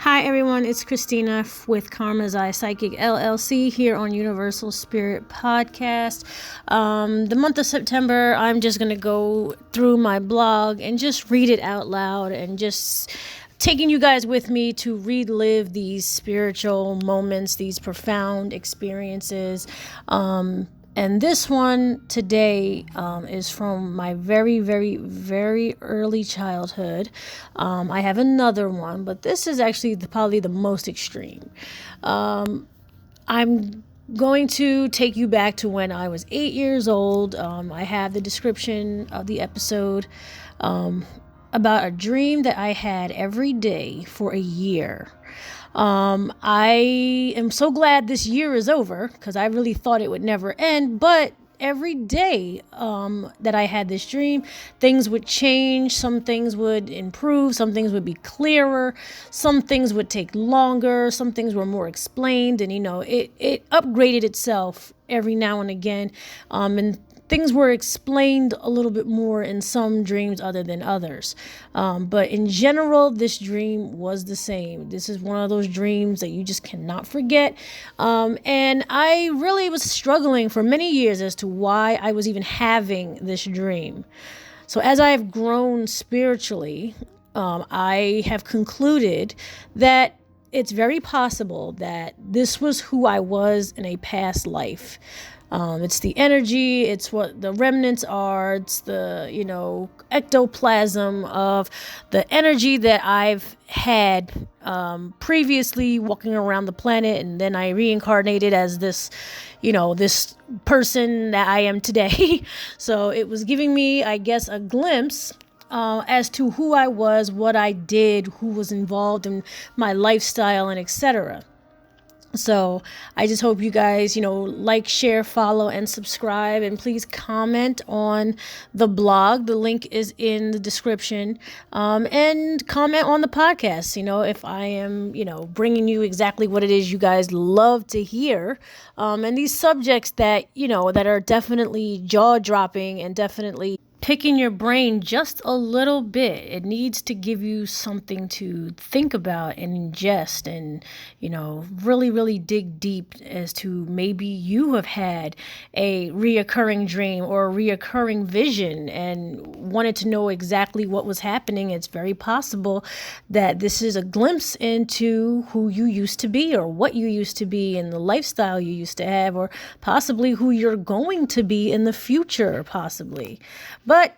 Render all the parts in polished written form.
Hi everyone, it's Christina with Karma's Eye Psychic LLC here on Universal Spirit Podcast. The month of September, I'm just going to go through my blog and just read it out loud and just taking you guys with me to relive these spiritual moments, these profound experiences. And this one today is from my very, very, very early childhood. I have another one, but this is actually probably the most extreme. I'm going to take you back to when I was 8 years old. I have the description of the episode about a dream that I had every day for a year. I am so glad this year is over because I really thought it would never end. But every day that I had this dream, things would change. Some things would improve. Some things would be clearer. Some things would take longer. Some things were more explained. And, it upgraded itself every now and again. And things were explained a little bit more in some dreams other than others. But in general, this dream was the same. This is one of those dreams that you just cannot forget. And I really was struggling for many years as to why I was even having this dream. So as I have grown spiritually, I have concluded that it's very possible that this was who I was in a past life. It's the energy, it's what the remnants are, it's the, ectoplasm of the energy that I've had previously walking around the planet, and then I reincarnated as this, this person that I am today. So it was giving me, I guess, a glimpse as to who I was, what I did, who was involved in my lifestyle, and etc. So I just hope you guys, like, share, follow, and subscribe. And please comment on the blog. The link is in the description. And comment on the podcast, if I am, bringing you exactly what it is you guys love to hear. And these subjects that, that are definitely jaw-dropping and definitely picking your brain just a little bit. It needs to give you something to think about and ingest and, really, really dig deep as to maybe you have had a reoccurring dream or a reoccurring vision and wanted to know exactly what was happening. It's very possible that this is a glimpse into who you used to be or what you used to be and the lifestyle you used to have, or possibly who you're going to be in the future, possibly. But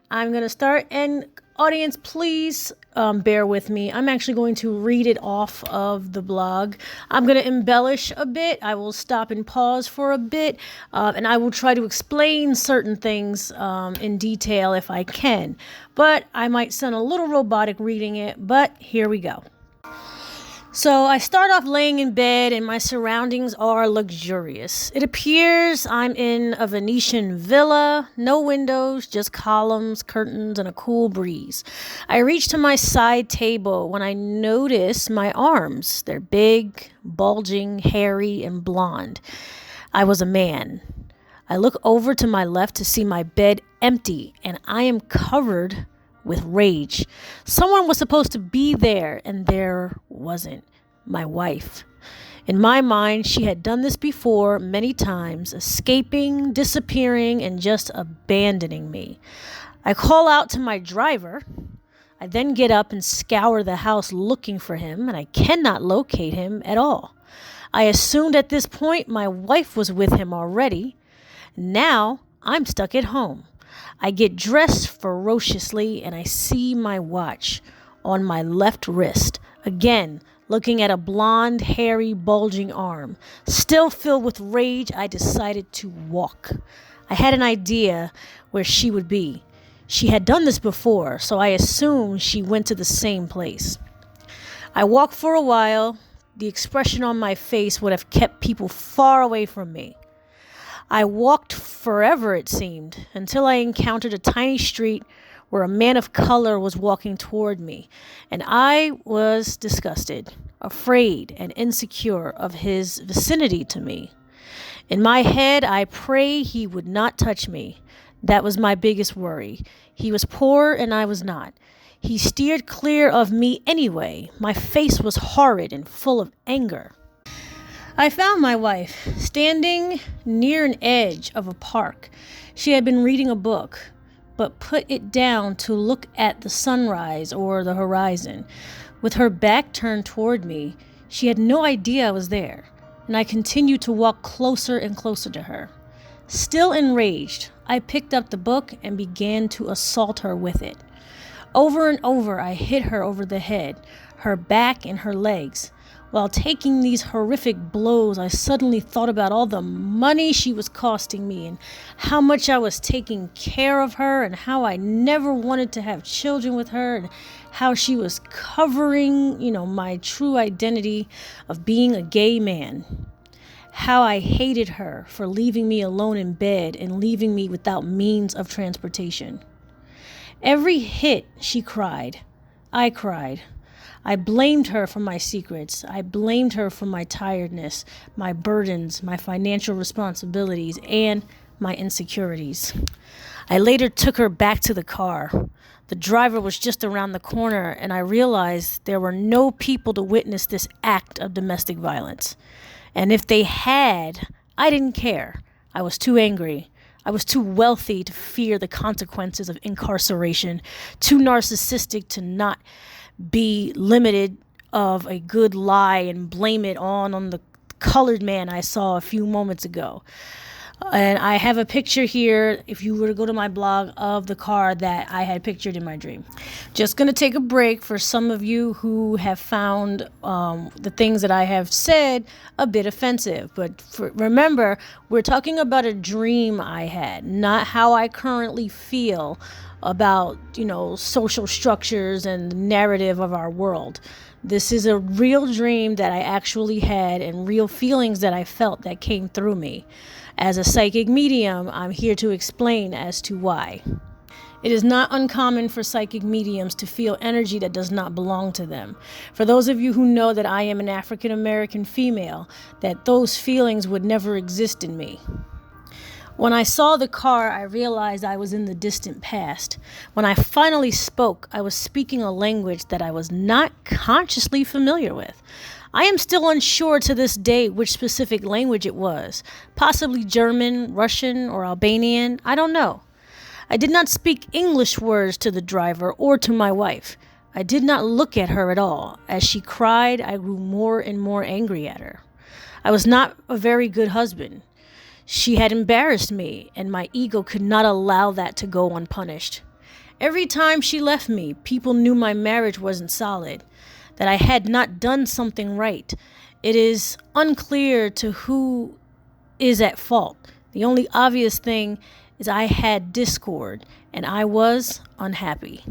I'm going to start, and audience, please bear with me. I'm actually going to read it off of the blog. I'm going to embellish a bit. I will stop and pause for a bit, and I will try to explain certain things in detail if I can. But I might sound a little robotic reading it, but here we go. So I start off laying in bed and my surroundings are luxurious. It appears I'm in a Venetian villa, no windows, just columns, curtains, and a cool breeze. I reach to my side table when I notice my arms. They're big, bulging, hairy, and blonde. I was a man. I look over to my left to see my bed empty, and I am covered with rage. Someone was supposed to be there, and there wasn't. My wife. In my mind, she had done this before many times, escaping, disappearing, and just abandoning me. I call out to my driver. I then get up and scour the house looking for him, and I cannot locate him at all. I assumed at this point my wife was with him already. Now I'm stuck at home. I get dressed ferociously and I see my watch on my left wrist. Again, looking at a blonde, hairy, bulging arm. Still filled with rage, I decided to walk. I had an idea where she would be. She had done this before, so I assumed she went to the same place. I walked for a while. The expression on my face would have kept people far away from me. I walked forever, it seemed, until I encountered a tiny street where a man of color was walking toward me, and I was disgusted, afraid, and insecure of his vicinity to me. In my head, I prayed he would not touch me. That was my biggest worry. He was poor and I was not. He steered clear of me anyway. My face was horrid and full of anger. I found my wife standing near an edge of a park. She had been reading a book, but put it down to look at the sunrise or the horizon. With her back turned toward me, she had no idea I was there, and I continued to walk closer and closer to her. Still enraged, I picked up the book and began to assault her with it. Over and over, I hit her over the head, her back and her legs. While taking these horrific blows, I suddenly thought about all the money she was costing me and how much I was taking care of her and how I never wanted to have children with her and how she was covering, my true identity of being a gay man. How I hated her for leaving me alone in bed and leaving me without means of transportation. Every hit, she cried. I cried. I blamed her for my secrets. I blamed her for my tiredness, my burdens, my financial responsibilities, and my insecurities. I later took her back to the car. The driver was just around the corner, and I realized there were no people to witness this act of domestic violence. And if they had, I didn't care. I was too angry. I was too wealthy to fear the consequences of incarceration, too narcissistic to not be limited of a good lie and blame it on the colored man I saw a few moments ago. And I have a picture here, if you were to go to my blog, of the car that I had pictured in my dream. Just going to take a break for some of you who have found the things that I have said a bit offensive. But remember, we're talking about a dream I had, not how I currently feel about, social structures and the narrative of our world. This is a real dream that I actually had and real feelings that I felt that came through me. As a psychic medium, I'm here to explain as to why. It is not uncommon for psychic mediums to feel energy that does not belong to them. For those of you who know that I am an African American female, that those feelings would never exist in me. When I saw the car, I realized I was in the distant past. When I finally spoke, I was speaking a language that I was not consciously familiar with. I am still unsure to this day which specific language it was. Possibly German, Russian, or Albanian. I don't know. I did not speak English words to the driver or to my wife. I did not look at her at all. As she cried, I grew more and more angry at her. I was not a very good husband. She had embarrassed me, and my ego could not allow that to go unpunished. Every time she left me, people knew my marriage wasn't solid, that I had not done something right. It is unclear to who is at fault. The only obvious thing is I had discord, and I was unhappy.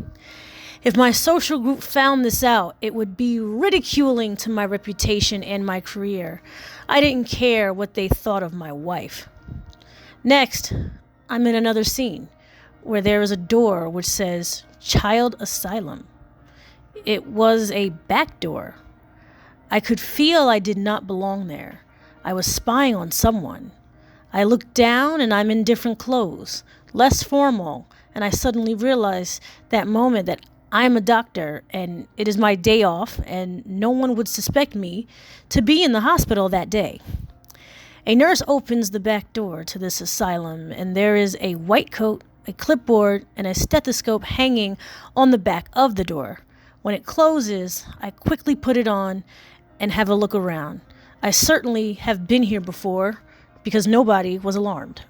If my social group found this out, it would be ridiculing to my reputation and my career. I didn't care what they thought of my wife. Next, I'm in another scene where there is a door which says Child Asylum. It was a back door. I could feel I did not belong there. I was spying on someone. I looked down and I'm in different clothes, less formal, and I suddenly realized that moment that I'm a doctor and it is my day off and no one would suspect me to be in the hospital that day. A nurse opens the back door to this asylum and there is a white coat, a clipboard, and a stethoscope hanging on the back of the door. When it closes, I quickly put it on and have a look around. I certainly have been here before because nobody was alarmed.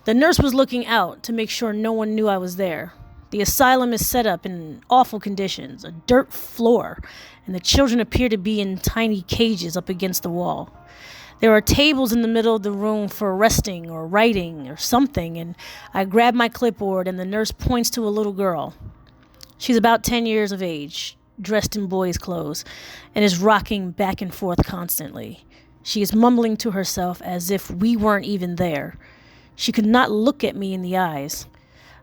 The nurse was looking out to make sure no one knew I was there. The asylum is set up in awful conditions, a dirt floor, and the children appear to be in tiny cages up against the wall. There are tables in the middle of the room for resting or writing or something, and I grab my clipboard and the nurse points to a little girl. She's about 10 years of age, dressed in boys' clothes, and is rocking back and forth constantly. She is mumbling to herself as if we weren't even there. She could not look at me in the eyes.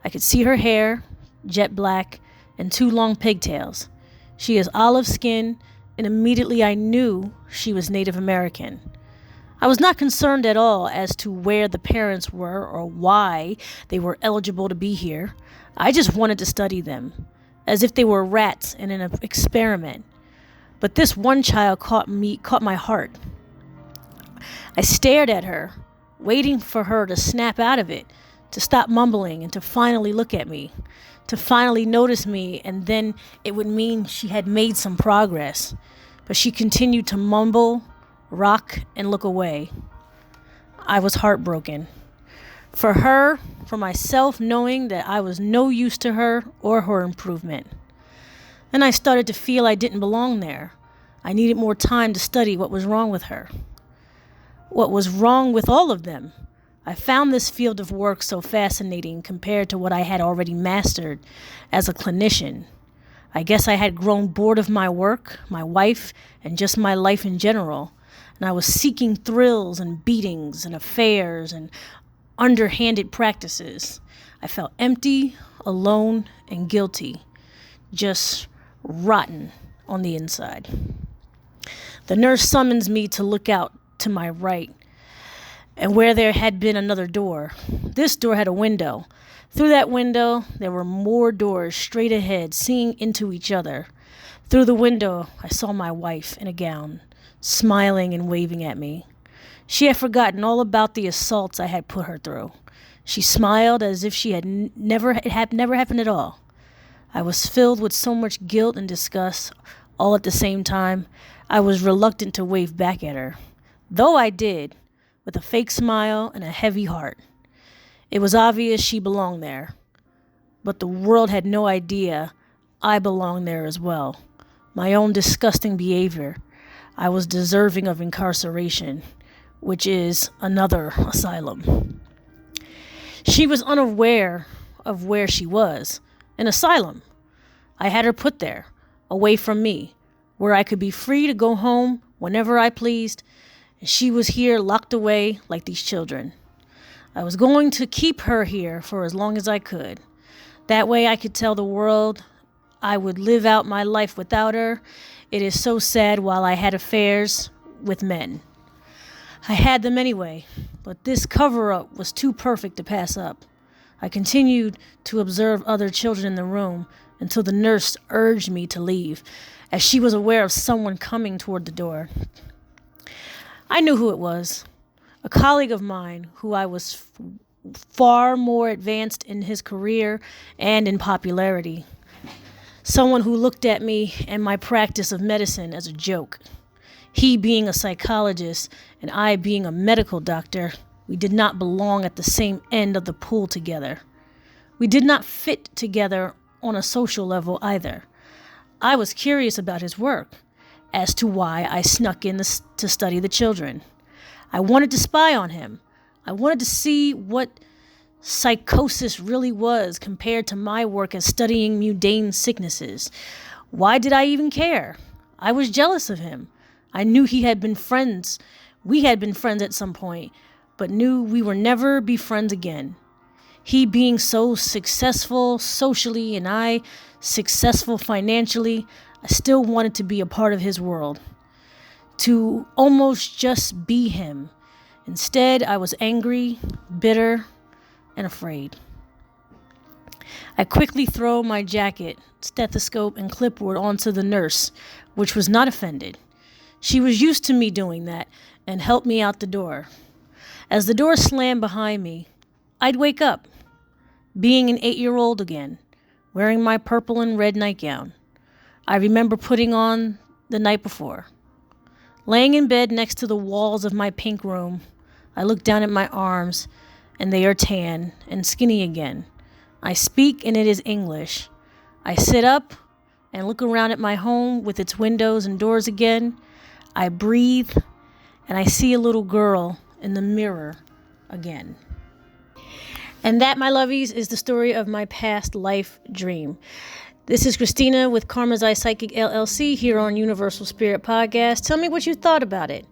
I could see her hair, jet black, and 2 long pigtails. She is olive skin, and immediately I knew she was Native American. I was not concerned at all as to where the parents were or why they were eligible to be here. I just wanted to study them. as if they were rats in an experiment. But this one child caught my heart. I stared at her, waiting for her to snap out of it, to stop mumbling and to finally look at me, to finally notice me, and then it would mean she had made some progress. But she continued to mumble, rock, and look away. I was heartbroken. For her, for myself, knowing that I was no use to her or her improvement. Then I started to feel I didn't belong there. I needed more time to study what was wrong with her. What was wrong with all of them. I found this field of work so fascinating compared to what I had already mastered as a clinician. I guess I had grown bored of my work, my wife, and just my life in general, and I was seeking thrills and beatings and affairs and underhanded practices. I felt empty, alone, and guilty, just rotten on the inside. The nurse summons me to look out to my right, and where there had been another door. This door had a window. Through that window, there were more doors straight ahead, seeing into each other. Through the window, I saw my wife in a gown, smiling and waving at me. She had forgotten all about the assaults I had put her through. She smiled as if it had never happened at all. I was filled with so much guilt and disgust, all at the same time. I was reluctant to wave back at her, though I did, with a fake smile and a heavy heart. It was obvious she belonged there, but the world had no idea I belonged there as well. My own disgusting behavior. I was deserving of incarceration, which is another asylum. She was unaware of where she was, an asylum. I had her put there, away from me, where I could be free to go home whenever I pleased. She was here locked away like these children. I was going to keep her here for as long as I could. That way I could tell the world I would live out my life without her. It is so sad while I had affairs with men. I had them anyway, but this cover-up was too perfect to pass up. I continued to observe other children in the room until the nurse urged me to leave, as she was aware of someone coming toward the door. I knew who it was, a colleague of mine who I was far more advanced in his career and in popularity. Someone who looked at me and my practice of medicine as a joke. He being a psychologist and I being a medical doctor, we did not belong at the same end of the pool together. We did not fit together on a social level either. I was curious about his work, as to why I snuck in to study the children. I wanted to spy on him. I wanted to see what psychosis really was compared to my work as studying mundane sicknesses. Why did I even care? I was jealous of him. I knew we had been friends at some point, but knew we would never be friends again. He being so successful socially and I successful financially, I still wanted to be a part of his world, to almost just be him. Instead, I was angry, bitter, and afraid. I quickly throw my jacket, stethoscope, and clipboard onto the nurse, which was not offended. She was used to me doing that and helped me out the door. As the door slammed behind me, I'd wake up, being an 8-year-old again, wearing my purple and red nightgown I remember putting on the night before. Laying in bed next to the walls of my pink room, I look down at my arms, and they are tan and skinny again. I speak, and it is English. I sit up and look around at my home with its windows and doors again. I breathe, and I see a little girl in the mirror again. And that, my lovies, is the story of my past life dream. This is Christina with Karma's Eye Psychic LLC here on Universal Spirit Podcast. Tell me what you thought about it.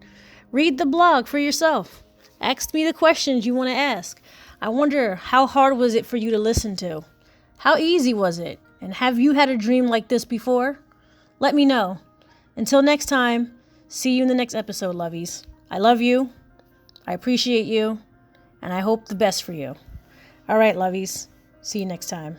Read the blog for yourself. Ask me the questions you want to ask. I wonder, how hard was it for you to listen to? How easy was it? And have you had a dream like this before? Let me know. Until next time, see you in the next episode, lovies. I love you. I appreciate you. And I hope the best for you. All right, lovies. See you next time.